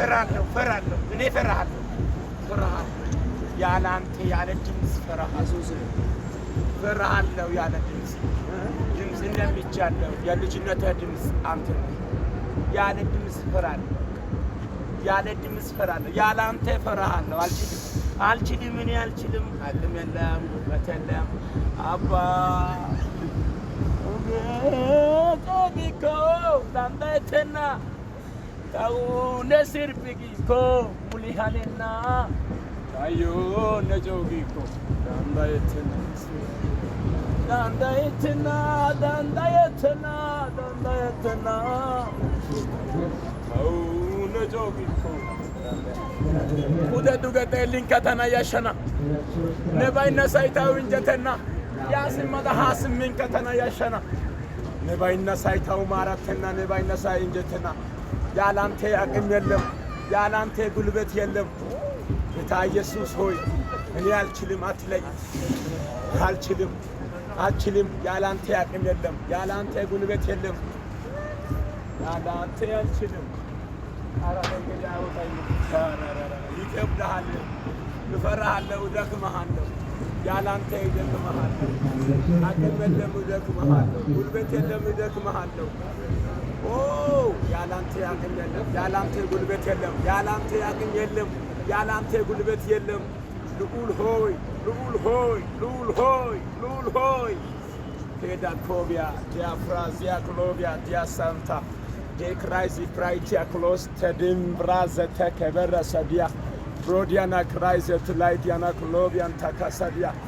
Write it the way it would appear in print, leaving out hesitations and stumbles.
ፈራለሁ እኔ ፈራለሁ ያለ አንተ ያለ ድምፅ ፈራለሁ ያለ ድምፅ እንደሚቻለው የልጅነትህ ድምፅ አንተ ነህ። ያለ ድምፅ ፈራለሁ ያለ አንተ ፈራለሁ። አልችልም እኔ አልችልም። አቅም የለም ጉልበት የለም አባ ቶዲኮ ዳንዳይተና ታው ነስርብጊኮ ሙሊሃኔና ታዮ ነጆጊኮ ዳንዳይተና ታው ነጆጊኮ Kude dugete linkatana yaşana. Ne bayna saytav injetena. Yasimada hasim minkatana yaşana. Ne bayna saytav maratena ne bayna say injetena. Yalante akim yellem. Yalante gulbet yellem. Geta Jesus hoy. Eni alçilim atlay. Alçilim yalante akim yellem. Yalante gulbet yellem. Yalante alçilim. ይከብድሃል እፈራሃለሁ እደክምሃለሁ ያለ አንተ እደክምሃለሁ አቅም የለም እደክምሃለሁ ጉልበት የለም እደክምሃለሁ ያለ አንተ አቅም የለም ያለ አንተ ጉልበት የለም ያለ አንተ አቅም የለም ያለ አንተ ጉልበት የለም ልዑል ሆይ ቴዳኮቢያ ዲያፍራዚያ ክሎቢያ ዲያሳንታ Dekraisi praitia close tedim braza tekeberra sadia Brodiana kraise to light yana klobian takasadia